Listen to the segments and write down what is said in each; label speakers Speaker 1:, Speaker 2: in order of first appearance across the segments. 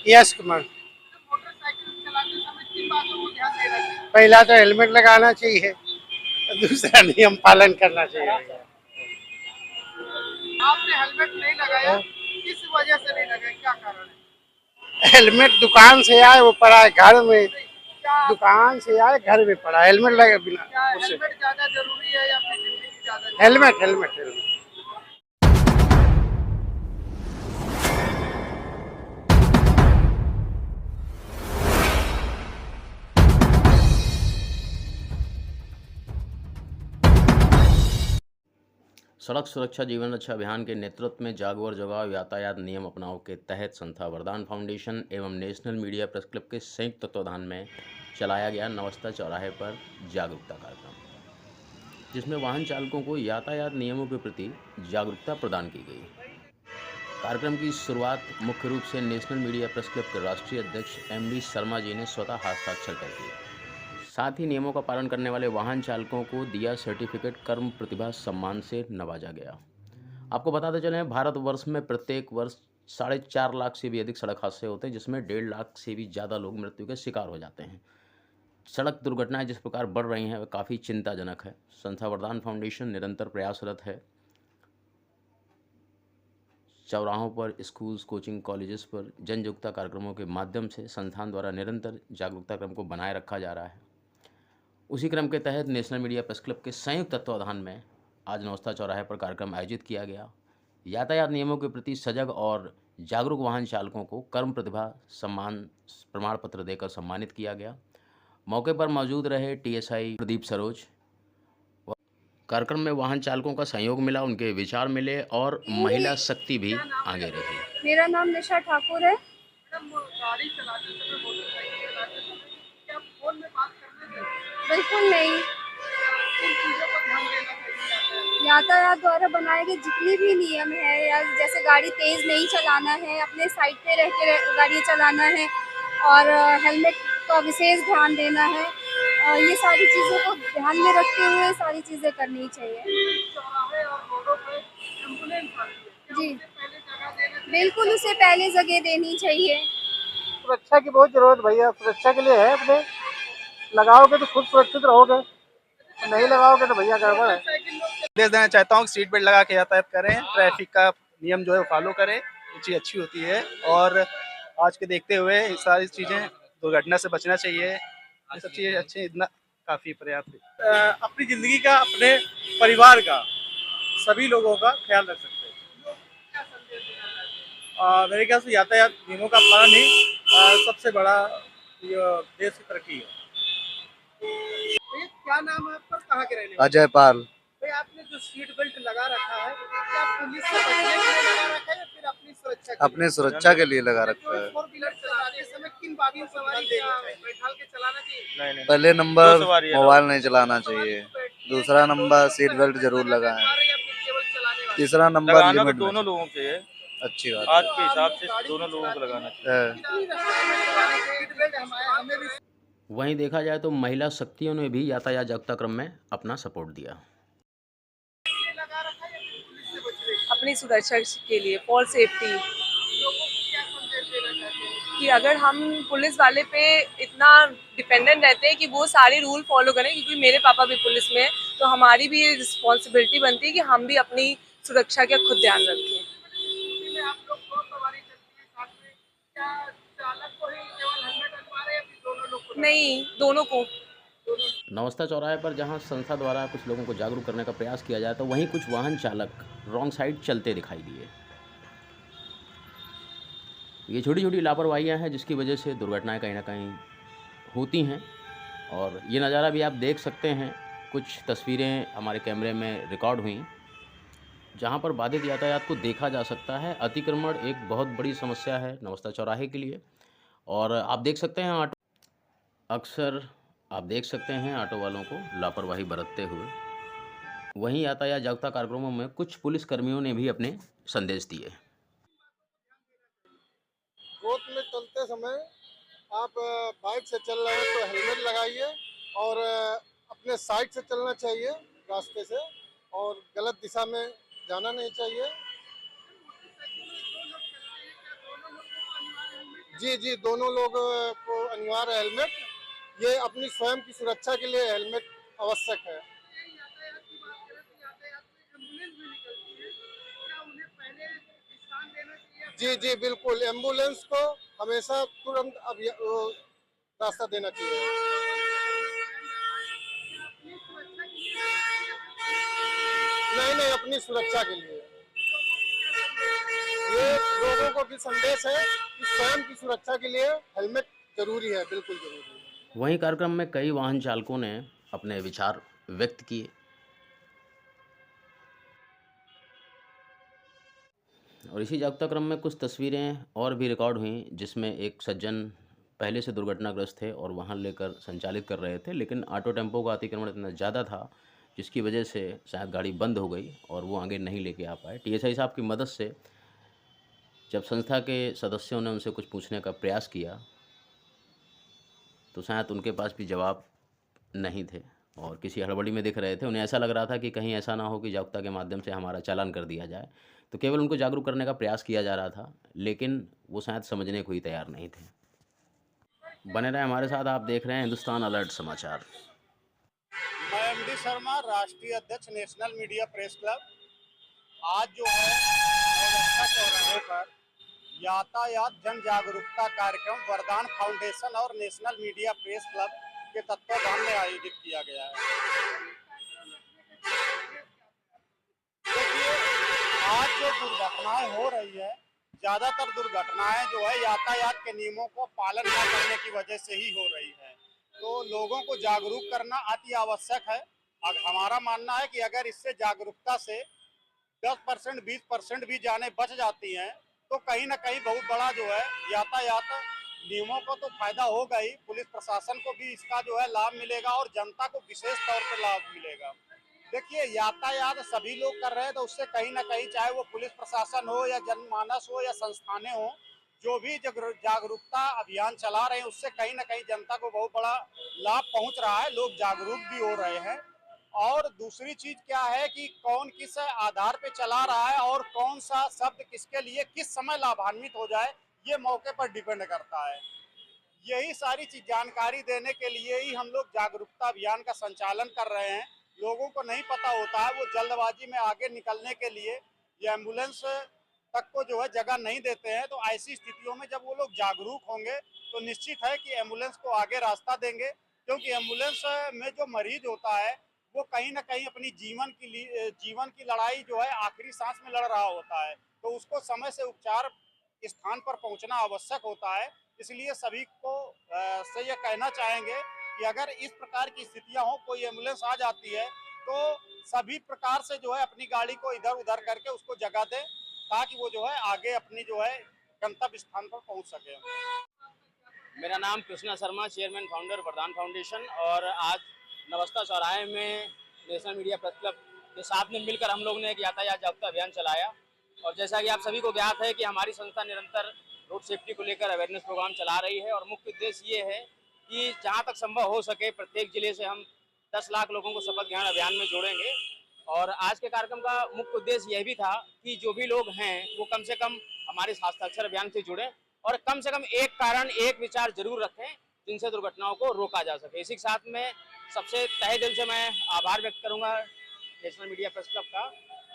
Speaker 1: Yash Kumar.
Speaker 2: Motorcycle चलाते समय किन बातों को ध्यान देना चाहिए?
Speaker 1: पहला तो हेलमेट लगाना चाहिए, दूसरा नियम पालन करना चाहिए।
Speaker 2: आपने हेलमेट नहीं लगाया, किस वजह से नहीं लगाया, क्या कारण है?
Speaker 1: हेलमेट दुकान से आए वो पड़ा है घर में,
Speaker 2: क्या
Speaker 1: दुकान से आए घर में पड़ा, हेलमेट लगे बिना
Speaker 2: क्या
Speaker 1: उससे।
Speaker 2: हेलमेट ज्यादा जरूरी है या अपनी जिंदगी ज्यादा जरूरी
Speaker 1: हेलमेट हेलमेट हेलमेट।
Speaker 3: सड़क सुरक्षा जीवन रक्षा अभियान के नेतृत्व में जागो और जगाओ यातायात नियम अपनाओ के तहत संस्था वरदान फाउंडेशन एवं नेशनल मीडिया प्रेस क्लब के संयुक्त तत्वाधान में चलाया गया नवस्ता चौराहे पर जागरूकता कार्यक्रम, जिसमें वाहन चालकों को यातायात नियमों के प्रति जागरूकता प्रदान की गई। कार्यक्रम की शुरुआत मुख्य रूप से नेशनल मीडिया प्रेस क्लब के राष्ट्रीय अध्यक्ष MD शर्मा जी ने स्वतः हस्ताक्षर कर दिए। साथ ही नियमों का पालन करने वाले वाहन चालकों को दिया सर्टिफिकेट कर्म प्रतिभा सम्मान से नवाजा गया। आपको बताते चले, भारतवर्ष में प्रत्येक वर्ष 4.5 लाख से भी अधिक सड़क हादसे होते हैं, जिसमें 1.5 लाख से भी ज़्यादा लोग मृत्यु के शिकार हो जाते हैं। सड़क दुर्घटनाएं जिस प्रकार बढ़ रही हैं वह काफ़ी चिंताजनक है। संस्था वरदान फाउंडेशन निरंतर प्रयासरत है। चौराहों पर, स्कूल्स, कोचिंग कॉलेजेस पर जन जागरूकता कार्यक्रमों के माध्यम से संस्थान द्वारा निरंतर जागरूकता क्रम को बनाए रखा जा रहा है। उसी क्रम के तहत नेशनल मीडिया प्रेस क्लब के संयुक्त तत्वाधान में आज नवस्ता चौराहे पर कार्यक्रम आयोजित किया गया। यातायात नियमों के प्रति सजग और जागरूक वाहन चालकों को कर्म प्रतिभा सम्मान प्रमाण पत्र देकर सम्मानित किया गया। मौके पर मौजूद रहे TSI प्रदीप सरोज। कार्यक्रम में वाहन चालकों का सहयोग मिला, उनके विचार मिले और महिला शक्ति भी आगे रही।
Speaker 4: मेरा नाम निशा ठाकुर है।
Speaker 2: मैडम, गाड़ी चलाते समय, मोटरसाइकिल चलाते समय क्या फोन में बात करने दें?
Speaker 4: बिल्कुल नहीं।
Speaker 2: किन चीजों पर ध्यान देना चाहिए?
Speaker 4: यातायात द्वारा बनाए गए जितने भी नियम है, या जैसे गाड़ी तेज नहीं चलाना है, अपने साइड पे रह के गाड़ी चलाना है और हेलमेट का विशेष ध्यान देना है, ये सारी चीज़ों को ध्यान में रखते हुए सारी चीज़ें करनी चाहिए।
Speaker 2: चौराहे और रोडों पे एम्बुलेंस आती है, क्या
Speaker 4: जी,
Speaker 2: उसे पहले जगह देना चाहिए?
Speaker 4: बिल्कुल उसे पहले जगह देनी चाहिए।
Speaker 1: सुरक्षा की बहुत जरूरत भैया, सुरक्षा के लिए है अपने। लगाओगे तो खुद सुरक्षित रहोगे, नहीं लगाओगे तो भैया गड़बड़ है।
Speaker 5: संदेश देना चाहता हूँ कि सीट बेल्ट लगा के यातायात करें, ट्रैफिक का नियम जो है वो फॉलो करें, ये चीज़ अच्छी होती है। और आज के देखते हुए ये सारी चीज़ें, दुर्घटना से बचना चाहिए, ये सब चीज़ें अच्छी, इतना काफ़ी पर्याप्त है। अपनी ज़िंदगी का, अपने परिवार का, सभी लोगों का ख्याल रख सकते हैं। मेरे ख्याल से यातायात नियमों का पालन ही सबसे बड़ा ये देश की तरक्की है।
Speaker 2: भैया, क्या नाम है आपका, कहाँ के रहने वाले?
Speaker 6: अजय पाल।
Speaker 2: भाई, आपने जो सीट बेल्ट लगा रखा है, क्या पुलिस से बचने के लिए लगा रखा है या फिर अपनी सुरक्षा के लिए?
Speaker 6: अपने सुरक्षा के लिए लगा रखा है।
Speaker 2: फोर व्हीलर चलाते समय किन बातों को ध्यान देना चाहिए? बैठाल के चलाना चाहिए?
Speaker 5: नहीं,
Speaker 6: पहले नंबर मोबाइल नहीं चलाना चाहिए, दूसरा नंबर सीट बेल्ट जरूर लगाएं,
Speaker 2: या फिर केवल चलाने वाले?
Speaker 6: तीसरा नंबर
Speaker 5: लगाना तो
Speaker 6: लिमिट में।
Speaker 5: दोनों लोगों के है,
Speaker 6: अच्छी बात
Speaker 5: आज के हिसाब से दोनों लोगों को लगाना चाहिए।
Speaker 6: है।
Speaker 2: कितनी रफ्तार में चलाना चाहिए? सीट बेल्ट हमें भी
Speaker 3: वहीं देखा जाए तो महिला शक्तियों ने भी यातायात जागरूकता क्रम में अपना सपोर्ट दिया।
Speaker 2: लगा रखा है या फिर पुलिस से बचने के लिए?
Speaker 7: अपनी सुरक्षा के लिए, फॉर सेफ्टी।
Speaker 2: लोगों को क्या संदेश देना चाहते हैं?
Speaker 7: कि अगर हम पुलिस वाले पे इतना डिपेंडेंट रहते हैं कि वो सारे रूल फॉलो करें, क्योंकि मेरे पापा भी पुलिस में हैं, तो हमारी भी रिस्पॉन्सिबिलिटी बनती है कि हम भी अपनी सुरक्षा का खुद ध्यान रखें।
Speaker 2: स्कूटी में आप लोग दो सवारी चलती है साथ में, क्या चालक को ही केवल हेलमेट अनिवार्य है या फिर दोनों लोग को?
Speaker 7: नहीं, दोनों को।
Speaker 3: नवस्ता चौराहे पर जहां संस्था द्वारा कुछ लोगों को जागरूक करने का प्रयास किया जाए, तो वहीं कुछ वाहन चालक रॉन्ग साइड चलते दिखाई दिए। ये छोटी छोटी लापरवाहियां हैं जिसकी वजह से दुर्घटनाएं कहीं ना कहीं होती हैं। और ये नज़ारा भी आप देख सकते हैं, कुछ तस्वीरें हमारे कैमरे में रिकॉर्ड हुई जहां पर बाधित यातायात को देखा जा सकता है। अतिक्रमण एक बहुत बड़ी समस्या है नवस्ता चौराहे के लिए। और आप देख सकते हैं अक्सर आप देख सकते हैं ऑटो वालों को लापरवाही बरतते हुए। वहीं यातायात जागरूकता कार्यक्रमों में कुछ पुलिस कर्मियों ने भी अपने संदेश दिए।
Speaker 1: रोड में चलते समय आप बाइक से चल रहे हैं तो हेलमेट लगाइए और अपने साइड से चलना चाहिए रास्ते से, और गलत दिशा में जाना नहीं चाहिए। जी दोनों लोग को अनिवार्य हेलमेट, ये अपनी स्वयं की सुरक्षा के लिए हेलमेट आवश्यक है।
Speaker 2: यातायात की बात करें तो यातायात में एम्बुलेंस भी निकलती है, क्या उन्हें पहले विश्राम देना चाहिए?
Speaker 1: जी बिल्कुल, एम्बुलेंस को हमेशा तुरंत रास्ता देना चाहिए।
Speaker 2: अपनी सुरक्षा के लिए
Speaker 1: नहीं, अपनी सुरक्षा के लिए। ये लोगों को भी संदेश है कि स्वयं की सुरक्षा के लिए हेलमेट जरूरी है, बिल्कुल जरूरी है।
Speaker 3: वहीं कार्यक्रम में कई वाहन चालकों ने अपने विचार व्यक्त किए। और इसी जागरूकता क्रम में कुछ तस्वीरें और भी रिकॉर्ड हुई, जिसमें एक सज्जन पहले से दुर्घटनाग्रस्त थे और वाहन लेकर संचालित कर रहे थे, लेकिन ऑटो टेम्पो का अतिक्रमण इतना ज़्यादा था जिसकी वजह से शायद गाड़ी बंद हो गई और वो आगे नहीं लेके आ पाए। टीएसआई साहब की मदद से जब संस्था के सदस्यों ने उनसे कुछ पूछने का प्रयास किया तो शायद उनके पास भी जवाब नहीं थे और किसी हड़बड़ी में दिख रहे थे। उन्हें ऐसा लग रहा था कि कहीं ऐसा ना हो कि जागरूकता के माध्यम से हमारा चालान कर दिया जाए, तो केवल उनको जागरूक करने का प्रयास किया जा रहा था, लेकिन वो शायद समझने को ही तैयार नहीं थे। बने रहे हमारे साथ, आप देख रहे हैं हिंदुस्तान अलर्ट समाचार।
Speaker 8: मैं एमडी शर्मा, राष्ट्रीय अध्यक्ष नेशनल मीडिया प्रेस क्लब। आज जो है नौलखा चौराहे पर यातायात जन जागरूकता कार्यक्रम वरदान फाउंडेशन और नेशनल मीडिया प्रेस क्लब के तत्वाधान में आयोजित किया गया है। देखिए, आज जो दुर्घटनाएं हो रही है, ज्यादातर दुर्घटनाएं जो है यातायात के नियमों को पालन न करने की वजह से ही हो रही है। तो लोगों को जागरूक करना अति आवश्यक है। हमारा मानना है कि अगर इससे जागरूकता से 10% 20% भी जानें बच जाती हैं तो कहीं ना कहीं बहुत बड़ा जो है यातायात नियमों को तो फायदा होगा ही, पुलिस प्रशासन को भी इसका जो है लाभ मिलेगा और जनता को विशेष तौर पर लाभ मिलेगा। देखिए, यातायात सभी लोग कर रहे हैं तो उससे कहीं ना कहीं, चाहे वो पुलिस प्रशासन हो या जनमानस हो या संस्थानें हो, जो भी जागरूकता अभियान चला रहे हैं उससे कहीं ना कहीं जनता को बहुत बड़ा लाभ पहुंच रहा है, लोग जागरूक भी हो रहे हैं। और दूसरी चीज क्या है कि कौन किस आधार पे चला रहा है और कौन सा शब्द किसके लिए किस समय लाभान्वित हो जाए, ये मौके पर डिपेंड करता है। यही सारी चीज जानकारी देने के लिए ही हम लोग जागरूकता अभियान का संचालन कर रहे हैं। लोगों को नहीं पता होता है, वो जल्दबाजी में आगे निकलने के लिए ये एम्बुलेंस तक को जो है जगह नहीं देते हैं। तो ऐसी स्थितियों में जब वो लोग जागरूक होंगे तो निश्चित है कि एम्बुलेंस को आगे रास्ता देंगे, क्योंकि एम्बुलेंस में जो मरीज होता है वो कहीं ना कहीं अपनी जीवन की लड़ाई जो है आखिरी सांस में लड़ रहा होता है, तो उसको समय से उपचार स्थान पर पहुंचना आवश्यक होता है। इसलिए सभी को से ये कहना चाहेंगे कि अगर इस प्रकार की स्थितियां हो, कोई एम्बुलेंस आ जाती है तो सभी प्रकार से जो है अपनी गाड़ी को इधर उधर करके उसको जगह दें, ताकि वो जो है आगे अपनी जो है गंतव्य स्थान पर पहुंच सके।
Speaker 9: मेरा नाम कृष्णा शर्मा, चेयरमैन फाउंडर वरदान फाउंडेशन। और आज नवस्ता चौराहे में नेशनल मीडिया प्रेस क्लब के साथ में मिलकर हम लोग ने एक यातायात जागरूकता अभियान चलाया। और जैसा कि आप सभी को ज्ञात है कि हमारी संस्था निरंतर रोड सेफ्टी को लेकर अवेयरनेस प्रोग्राम चला रही है और मुख्य उद्देश्य ये है कि जहाँ तक संभव हो सके प्रत्येक जिले से हम 10 लाख लोगों को शपथ ग्रहण अभियान में जोड़ेंगे। और आज के कार्यक्रम का मुख्य उद्देश्य यह भी था कि जो भी लोग हैं वो कम से कम हमारे हस्ताक्षर अभियान से जुड़ें और कम से कम एक कारण, एक विचार जरूर रखें जिनसे दुर्घटनाओं को रोका जा सके। इसी के साथ में सबसे तहे दिल से मैं आभार व्यक्त करूंगा नेशनल मीडिया प्रेस क्लब का,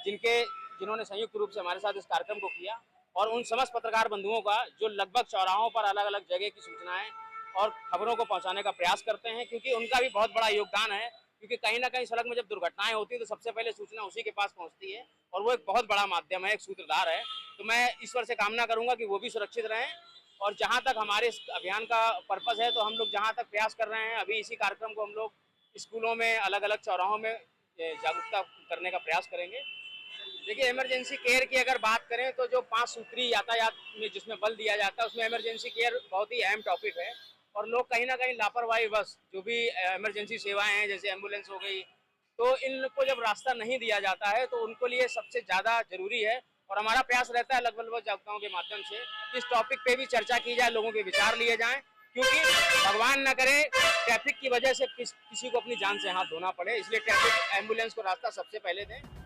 Speaker 9: जिन्होंने संयुक्त रूप से हमारे साथ इस कार्यक्रम को किया, और उन समस्त पत्रकार बंधुओं का जो लगभग चौराहों पर अलग अलग जगह की सूचनाएं और खबरों को पहुंचाने का प्रयास करते हैं, क्योंकि उनका भी बहुत बड़ा योगदान है। क्योंकि कहीं ना कहीं सड़क में जब दुर्घटनाएं होती है तो सबसे पहले सूचना उसी के पास पहुंचती है और वो एक बहुत बड़ा माध्यम है, एक सूत्रधार है। तो मैं ईश्वर से कामना करूंगा कि वो भी सुरक्षित रहें। और जहां तक हमारे इस अभियान का पर्पस है, तो हम लोग जहां तक प्रयास कर रहे हैं, अभी इसी कार्यक्रम को हम लोग स्कूलों में, अलग अलग चौराहों में जागरूकता करने का प्रयास करेंगे। देखिए, इमरजेंसी केयर की अगर बात करें तो जो 5 सूत्री यातायात में जिसमें बल दिया जाता है उसमें इमरजेंसी केयर बहुत ही अहम टॉपिक है। और लोग कहीं ना कहीं लापरवाही बस जो भी इमरजेंसी सेवाएं हैं जैसे एम्बुलेंस हो गई, तो इनको जब रास्ता नहीं दिया जाता है तो उनको लिए सबसे ज़्यादा जरूरी है। और हमारा प्रयास रहता है लगभग जागरूकताओं के माध्यम से इस टॉपिक पे भी चर्चा की जाए, लोगों के विचार लिए जाएं, क्योंकि भगवान न करे ट्रैफिक की वजह से किसी को अपनी जान से हाथ धोना पड़े। इसलिए ट्रैफिक एम्बुलेंस को रास्ता सबसे पहले दें।